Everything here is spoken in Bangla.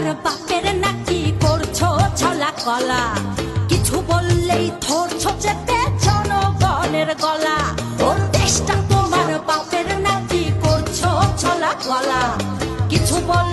তোমার বাপের নাকি করছো ছলা কলা, কিছু বললেই ধরছো চেপে জনগণের গলা। ওর দেশটা তোমার বাপের নাকি করছো ছলা কলা, কিছু বল